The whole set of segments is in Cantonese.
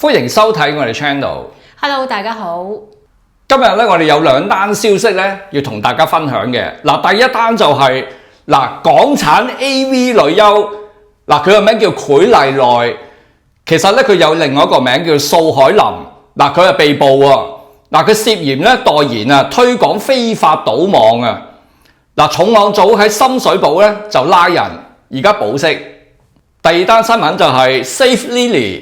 歡迎收睇我哋 channel。Hello， 大家好。今日咧，我哋有兩單消息咧，要同大家分享嘅。第一單就係港產 AV 女優，佢個名叫許麗奈，其實咧佢有另外一個名叫素海霖。佢係被捕喎。佢涉嫌咧代言推廣非法賭網啊。重案組喺深水埗咧就拉人，而家保釋。第二單新聞就係 Save Lily。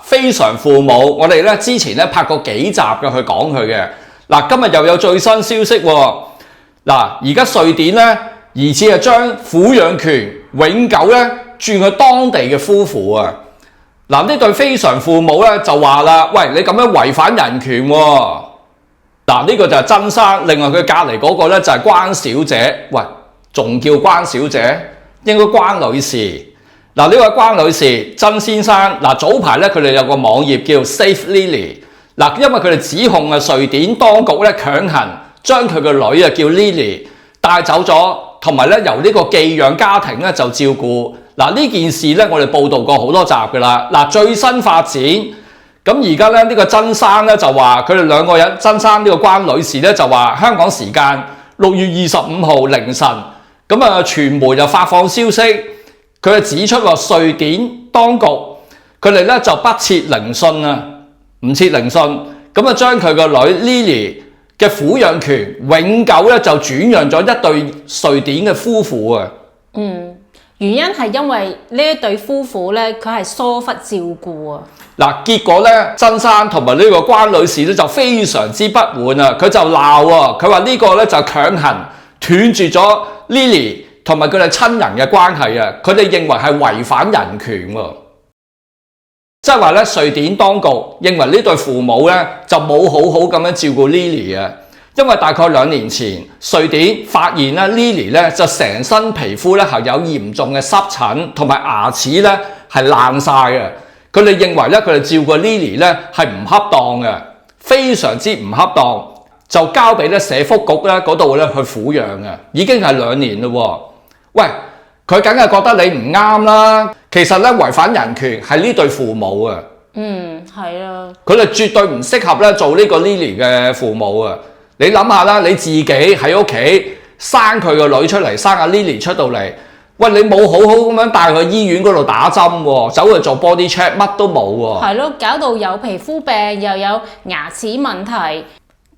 非常父母，我哋咧之前咧拍過幾集嘅去講佢嘅。今日又有最新消息喎。而家瑞典咧疑似係將撫養權永久咧轉去當地嘅夫婦啊。呢對非常父母咧就話啦，喂，你咁樣違反人權喎。呢個就係曾生，另外佢隔離嗰個咧就係關小姐。喂，仲叫關小姐，應該關女士。呢位關女士、曾先生，早排咧佢哋有個網頁叫 Save Lily。因為佢哋指控瑞典當局咧強行將佢個女叫 Lily 帶走咗，同埋咧由呢個寄養家庭咧就照顧。呢件事咧我哋報導過好多集㗎啦。最新發展，咁而家咧呢個曾生咧就話佢哋兩個人，曾生呢個關女士咧就話香港時間6月25號凌晨，傳媒就發放消息。佢就指出話，瑞典當局佢哋咧就不設聆訊啊，唔設聆訊，將佢個女 Lily 嘅撫養權永久咧就轉讓咗一對瑞典嘅夫婦啊。原因係因為呢一對夫婦咧，佢係疏忽照顧啊。結果咧，曾生同埋呢個關女士咧就非常之不滿啊，佢就鬧啊，佢話呢個咧就強行斷絕咗 Lily同埋佢哋親人嘅關係啊！佢哋認為係違反人權喎，即係話咧，瑞典當局認為呢對父母咧就冇好好咁樣照顧 Lily 啊，因為大概2年前，瑞典發現咧 Lily 咧就成身皮膚咧係有嚴重嘅濕疹，同埋牙齒咧係爛晒嘅。佢哋認為咧佢哋照顧 Lily 咧係唔恰當嘅，非常之唔恰當，就交俾咧社福局咧嗰度咧去撫養嘅，已經係2年嘞喎。喂，佢梗係覺得你唔啱啦。其實咧違反人權係呢對父母啊。係啊。佢哋絕對唔適合咧做呢個 Lily 嘅父母啊。你諗下啦，你自己喺屋企生佢個女出嚟，生阿 Lily 出到嚟，喂，你冇好好咁樣帶佢去醫院嗰度打針喎，走去做 body check， 乜都冇喎。係咯，搞到有皮膚病又有牙齒問題。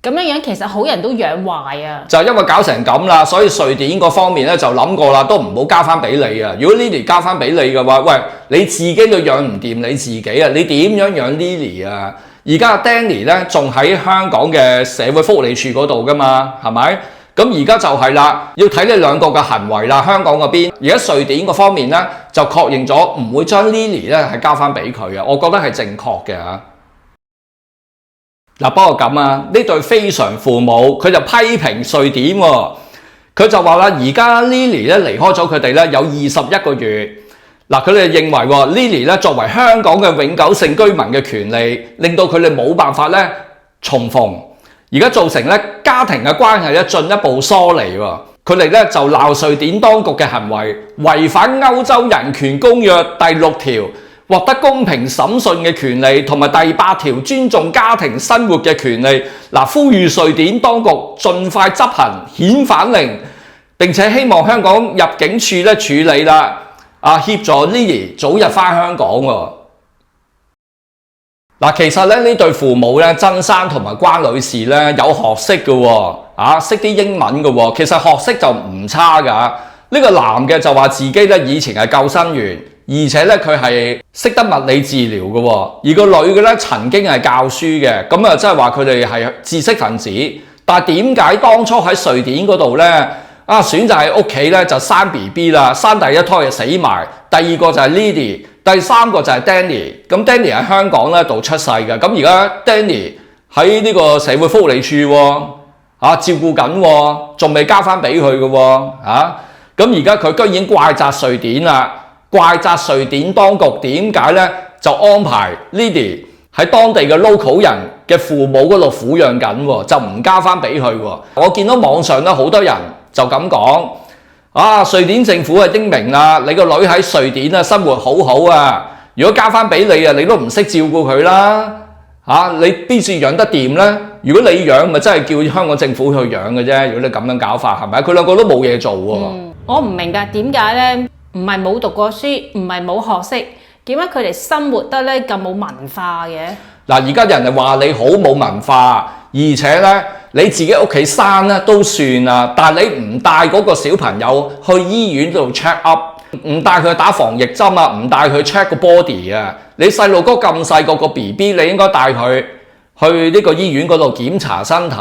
咁樣其實好人都養壞啊！就因為搞成咁啦，所以瑞典嗰方面咧就諗過啦，都唔好交翻俾你啊！如果 Lily 交翻俾你嘅話，喂，你自己都養唔掂你自己啊！你點樣養 Lily 啊？而家 Danny 咧仲喺香港嘅社會福利處嗰度噶嘛，係咪？咁而家就係啦，要睇你兩個嘅行為啦。香港嗰邊，而家瑞典嗰方面咧就確認咗唔會將 Lily 咧係交翻俾佢啊！我覺得係正確嘅嚇。不過咁啊，呢對非常父母佢就批評瑞典喎，佢就話啦，而家 Lily 咧離開咗佢哋咧有21個月，佢哋認為 Lily 咧作為香港嘅永久性居民嘅權利，令到佢哋冇辦法咧重逢，而家造成咧家庭嘅關係咧進一步疏離喎，佢哋咧就鬧瑞典當局嘅行為違反歐洲人權公約第6條。獲得公平審訊嘅權利，同埋第8條尊重家庭生活嘅權利。呼籲瑞典當局盡快執行遣返令，並且希望香港入境處咧處理啦，協助 Lily 早日返香港喎。其實咧呢對父母咧，曾生同埋關女士咧有學識嘅喎，識啲英文嘅喎，其實學識就唔差㗎。呢個男嘅就話自己咧以前係救生員。而且咧，佢係識得物理治療嘅喎，而個女嘅咧曾經係教書嘅，咁即係話佢哋係知識分子。但係點解當初喺瑞典嗰度咧，選擇喺屋企咧就生 BB 啦，生第一胎就死埋，第二個就係 Lily，第三個就係 Danny。咁 Danny 喺香港咧度出世嘅，咁而家 Danny 喺呢個社會福利處喎，照顧緊喎，仲未交翻俾佢嘅喎，咁而家佢居然怪責瑞典啦。怪責瑞典當局點解咧就安排 Lily 喺當地嘅 local 人嘅父母嗰度撫養緊喎，就唔交翻俾佢喎。我見到網上咧好多人就咁講，瑞典政府係英明啦，你個女喺瑞典啊生活好好啊，如果交翻俾你啊，你都唔識照顧佢啦，你邊處養得掂呢？如果你養，咪真係叫香港政府去養嘅啫。如果你咁樣搞法，係咪？佢兩個都冇嘢做喎。我唔明白點解呢？唔係冇讀過書，唔係冇學識，點解佢哋生活得咧咁冇文化嘅？嗱，而家人哋話你好冇文化，而且咧你自己屋企生咧都算啦，但係你唔帶嗰個小朋友去醫院度 check up， 唔帶佢打防疫針啊，唔帶佢 check 個 body 啊，你細路哥咁細個個 BB， 你應該帶佢去呢個醫院嗰度檢查身體，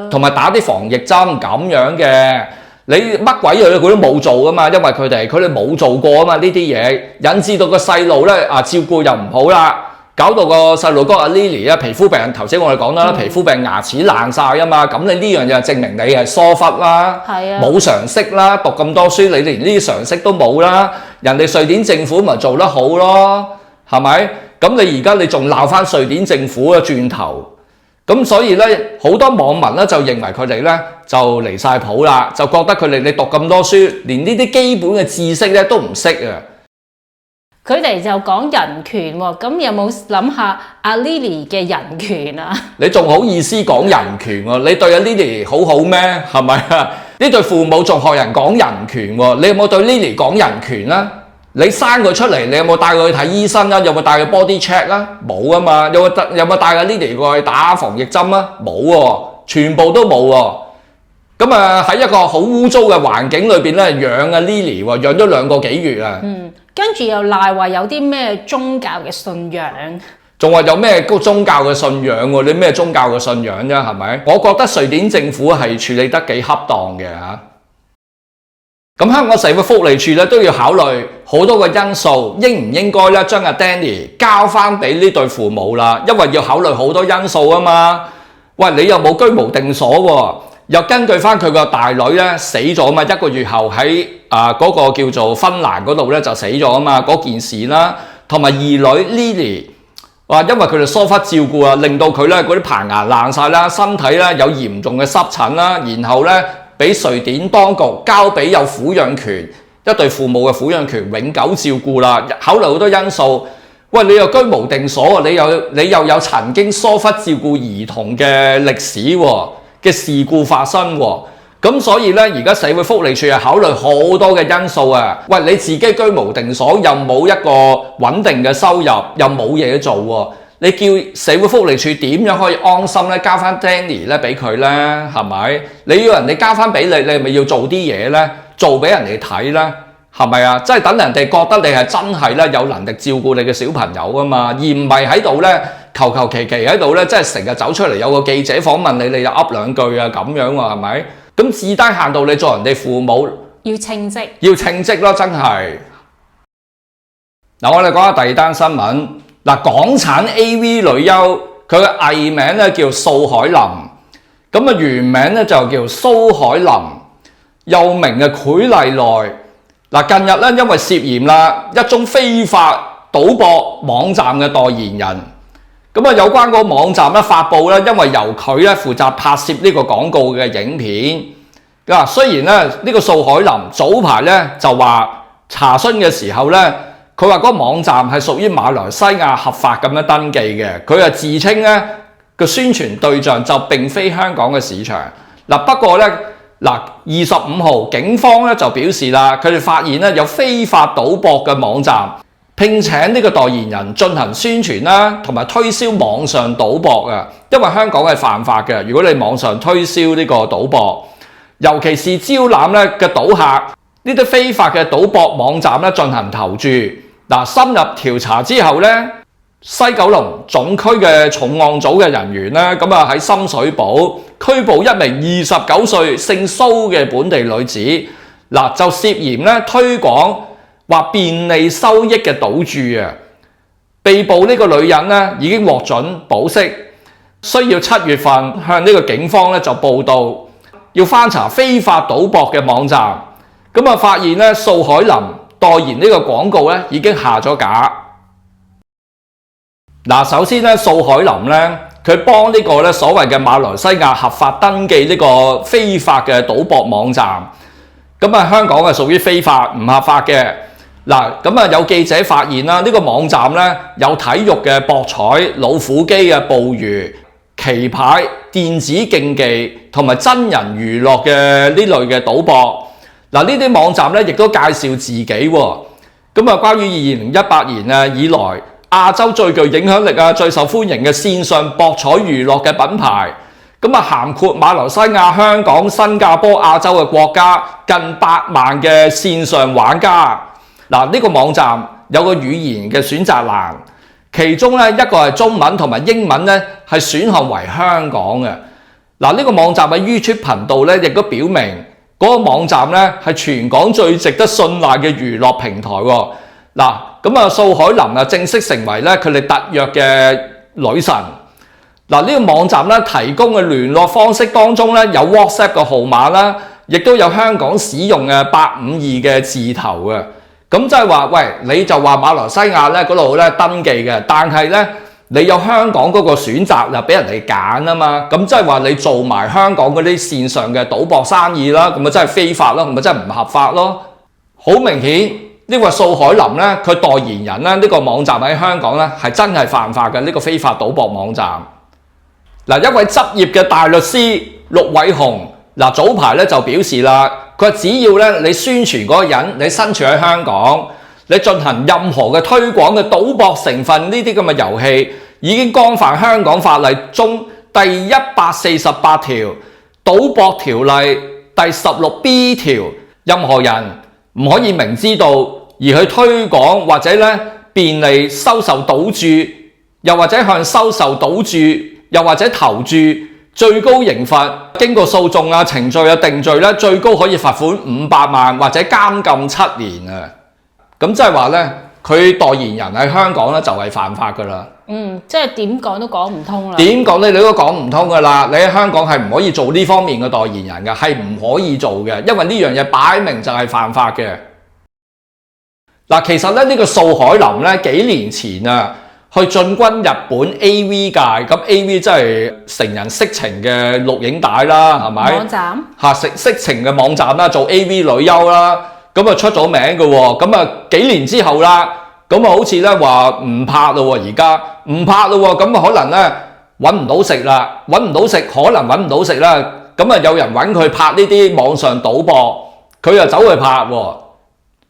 同埋打啲防疫針咁樣嘅。你乜鬼嘢佢都冇做噶嘛，因為佢哋冇做過啊嘛，呢啲嘢引致到個細路咧照顧又唔好啦，搞到個細路哥阿 Lily 皮膚病，頭先我哋講啦，皮膚病牙齒爛晒啊嘛，咁你呢樣嘢證明你係疏忽啦，冇常識啦，讀咁多書你連呢啲常識都冇啦，人哋瑞典政府咪做得好咯，係咪？咁你而家你仲鬧翻瑞典政府啊轉頭？咁所以咧，好多網民咧就認為佢哋咧就離晒譜啦，就覺得佢哋你讀咁多書，連呢啲基本嘅知識咧都唔識啊！佢哋就講人權喎，咁有冇諗下阿 Lily 嘅人權啊？你仲好意思講人權喎？你對阿 Lily 好好咩？係咪啊？呢對父母仲學人講人權喎？你有冇對 Lily 講人權啊？你生佢出嚟，你有冇帶佢去睇醫生啊？有冇帶佢 body check 啊？冇啊嘛！有冇帶阿 Lily 過去打防疫針啊？冇喎，全部都冇喎。咁喺一個好污糟嘅環境裏邊咧養阿 Lily 喎，養咗2個幾月啊。跟住又賴話有啲咩宗教嘅信仰，仲話有咩宗教嘅信仰喎？你咩宗教嘅信仰啫？係咪？我覺得瑞典政府係處理得幾恰當嘅嚇。咁香港社會福利署咧都要考慮好多個因素，應唔應該咧將阿 Danny 交翻俾呢對父母啦？因為要考慮好多因素啊嘛。喂，你又冇居無定所喎，又根據翻佢個大女咧死咗嘛，1個月後喺嗰個叫做芬蘭嗰度咧就死咗啊嘛，嗰件事啦，同埋二女 Lily， 哇，因為佢哋疏忽照顧啊，令到佢咧嗰啲棚牙爛晒啦，身體咧有嚴重嘅濕疹啦，然後咧俾瑞典當局交俾有撫養權一對父母嘅撫養權永久照顧啦。考慮好多因素，喂，你又居無定所，你又有曾經疏忽照顧兒童嘅歷史嘅事故發生喎。咁所以咧，而家社會福利署係考慮好多嘅因素啊。喂，你自己居無定所，又冇一個穩定嘅收入，又冇嘢做喎。你叫社會福利署點樣可以安心咧交翻 Danny 咧俾佢咧？係咪？你要人哋交翻俾你，你係咪要做啲嘢咧？做俾人哋睇咧？係咪啊？即係等人哋覺得你係真係咧有能力照顧你嘅小朋友啊嘛，而唔係喺度咧求其喺度咧，即係成日走出嚟有個記者訪問你，你就噏兩句啊咁樣喎，係咪？咁至低限度你做人哋父母要稱職，要稱職咯，真係。嗱，我哋講下第二單新聞。嗱，港產 AV 女優佢嘅藝名咧叫素海霖，咁啊原名咧就叫蘇海林，又名嘅許麗奈。嗱，近日咧因為涉嫌啦一宗非法賭博網站嘅代言人，咁啊有關嗰個網站咧發布咧，因為由佢咧負責拍攝呢個廣告嘅影片。嗱，雖然咧呢個素海霖早排咧就話查詢嘅時候咧。佢話嗰個網站係屬於馬來西亞合法咁樣登記嘅，佢係自稱咧個宣傳對象就並非香港嘅市場。不過咧25號警方咧就表示啦，佢哋發現咧有非法賭博嘅網站聘請呢個代言人進行宣傳啦，同埋推銷網上賭博啊。因為香港係犯法嘅，如果你網上推銷呢個賭博，尤其是招攬咧嘅賭客呢啲非法嘅賭博網站咧進行投注。深入調查之後咧，西九龍總區嘅重案組嘅人員咧，咁啊喺深水埗拘捕一名29歲姓蘇嘅本地女子，就涉嫌咧推廣或便利收益嘅賭注啊。被捕呢個女人咧已經獲准保釋，需要7月份向呢個警方咧就報到，要翻查非法賭博嘅網站，咁啊發現咧素海霖代言呢個廣告咧已經下咗架。首先咧素海霖咧佢幫呢個咧所謂嘅馬來西亞合法登記呢個非法嘅賭博網站，咁啊香港係屬於非法唔合法嘅。嗱，咁啊有記者發現啦，呢個網站咧有體育嘅博彩、老虎機嘅捕魚、棋牌、電子競技同埋真人娛樂嘅呢類嘅賭博。嗱，呢啲網站咧亦都介紹自己喎。咁啊，關於2018年啊以來亞洲最具影響力啊、最受歡迎嘅線上博彩娛樂嘅品牌，咁啊涵括馬來西亞、香港、新加坡、亞洲嘅國家近8萬嘅線上玩家。嗱，呢個網站有個語言嘅選擇欄，其中咧一個係中文同埋英文咧係選項為香港嘅。嗱，呢個網站嘅 YouTube 頻道咧亦都表明嗰個網站咧係全港最值得信賴嘅娛樂平台喎。嗱，咁啊素海霖啊正式成為咧佢哋特約嘅女神。嗱，呢個網站咧提供嘅聯絡方式當中咧有 WhatsApp 嘅號碼啦，亦都有香港使用嘅852嘅字頭嘅。咁即係話，喂，你就話馬來西亞咧嗰度咧登記嘅，但係咧你有香港嗰個選擇就俾人哋揀啊嘛。咁即係話你做埋香港嗰啲線上嘅賭博生意啦，咁咪真係非法咯，咁咪真係唔合法咯。好明顯呢個素海霖咧，佢代言人咧呢個網站喺香港咧係真係犯法嘅呢個非法賭博網站。嗱，一位執業嘅大律師陸偉雄嗱早排咧就表示啦。佢話只要咧你宣傳嗰個人，你身處喺香港，你進行任何嘅推廣嘅賭博成分呢啲咁嘅遊戲，已經干犯香港法例中第148條賭博條例第16B 條，任何人唔可以明知道而去推廣或者咧便利收受賭注，又或者向收受賭注，又或者投注。最高刑罰經過訴訟啊、程序啊、定罪咧，最高可以罰款500萬或者監禁7年啊！咁即係話咧，佢代言人喺香港咧就係犯法噶啦。即係點講都講唔通啦。點講你都講唔通噶啦！你喺香港係唔可以做呢方面嘅代言人嘅，係唔可以做嘅，因為呢樣嘢擺明就係犯法嘅。嗱，其實咧呢個素海霖咧幾年前啊，去進軍日本 AV 界，咁 AV 真係成人色情嘅錄影帶啦，係咪？網站嚇色情嘅網站啦，做 AV 女優啦，咁啊出咗名嘅喎，咁啊幾年之後啦，咁啊好似咧話唔拍咯喎，而家唔拍咯喎，咁啊可能咧揾唔到食啦，揾唔到食，可能揾唔到食啦，咁啊有人揾佢拍呢啲網上賭博，佢又走去拍喎，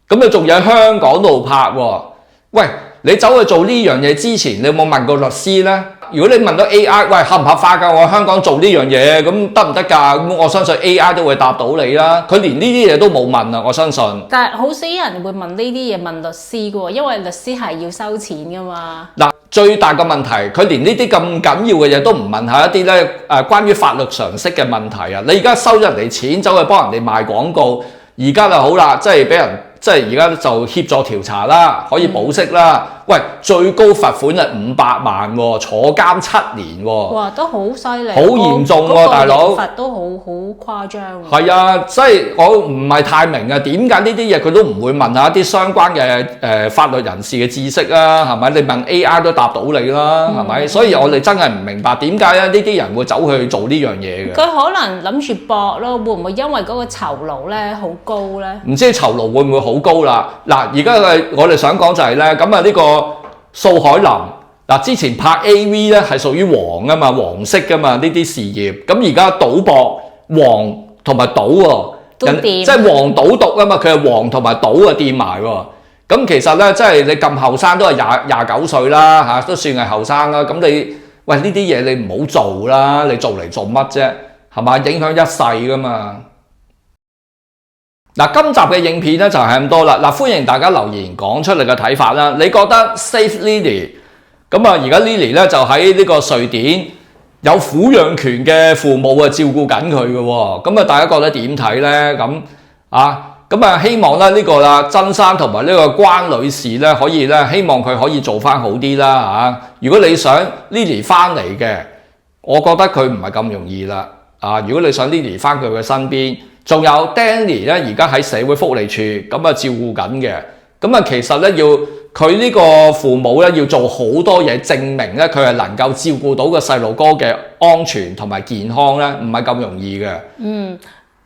咁啊仲有喺香港度拍喎，喂！你走去做呢樣嘢之前，你有冇問過律師呢？如果你問到 AI， 喂，合唔合法㗎？我喺香港做呢樣嘢，咁得唔得㗎？咁我相信 AI 都會答到你啦。佢連呢啲嘢都冇問啊，我相信。但係好少人會問呢啲嘢問律師㗎喎，因為律師係要收錢㗎嘛。嗱，最大嘅問題，佢連呢啲咁緊要嘅嘢都唔問下一啲咧關於法律常識嘅問題啊！你而家收咗人哋錢，走去幫人哋賣廣告，而家就好啦，即係俾人。即係而家就協助調查啦，可以保釋啦。喂，最高罰款係500萬喎，坐監7年喎。哇，都好犀利，好嚴重喎，大佬。罰都好誇張。係啊，即係我唔係太明啊，點解呢啲嘢佢都唔會問下一啲相關嘅法律人士嘅知識啊？係咪？你問 AI 都答到你啦，係咪？所以我哋真係唔明白點解咧呢啲人會走去做呢樣嘢嘅。佢可能諗住搏咯，會唔會因為嗰個酬勞咧好高咧？唔知酬勞會唔會好高啦？嗱，而家我哋想講就係咧，咁啊呢個素海霖嗱，之前拍 AV 咧係屬於黃啊嘛，黃色噶嘛呢啲事業，咁而家賭博黃同埋賭喎，即係黃賭毒啊嘛，佢係黃同埋賭啊掂埋喎。咁其實咧，即係你咁後生都係廿九歲啦嚇，都算係後生啦。咁你喂呢啲嘢你唔好做啦，你做嚟做乜啫？係嘛，影響一世噶嘛。嗱，今集嘅影片咧就係咁多啦。嗱，歡迎大家留言講出你嘅睇法啦。你覺得 Save Lily 咁啊？而家 Lily 咧就喺呢個瑞典有撫養權嘅父母啊照顧緊佢嘅喎。咁啊，大家覺得點睇咧？咁啊，希望咧呢個啦，曾生同埋呢個關女士咧可以咧，希望佢可以做翻好啲啦嚇。如果你想 Lily 翻嚟嘅，我覺得佢唔係咁容易啦。如果你想 Lily 翻佢嘅身邊。仲有 Danny 咧，而家喺社會福利處咁啊照顧緊嘅，咁啊其實咧要佢呢個父母咧要做好多嘢，證明咧佢係能夠照顧到個細路哥嘅安全同埋健康咧，唔係咁容易嘅。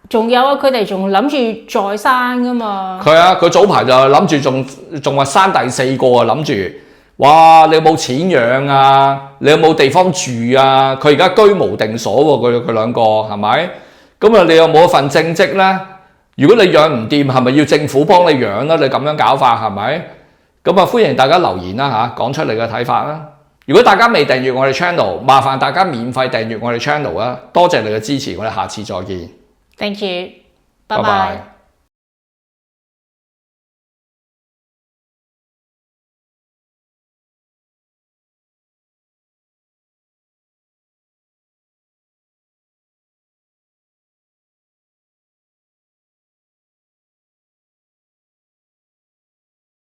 仲有啊，佢哋仲諗住再生噶嘛。佢啊，佢早排就諗住仲話生第4個啊，諗住哇！你有冇錢養啊？你有冇地方住啊？佢而家居無定所喎，佢兩個係咪？咁啊，你有冇一份正職咧？如果你養唔掂，係咪要政府幫你養啦？你咁樣搞法係咪？咁啊，歡迎大家留言啦嚇，講出你嘅睇法啦。如果大家未訂閱我哋 channel， 麻煩大家免費訂閱我哋 channel 啊！多謝你嘅支持，我哋下次再見。Thank you，拜拜拜。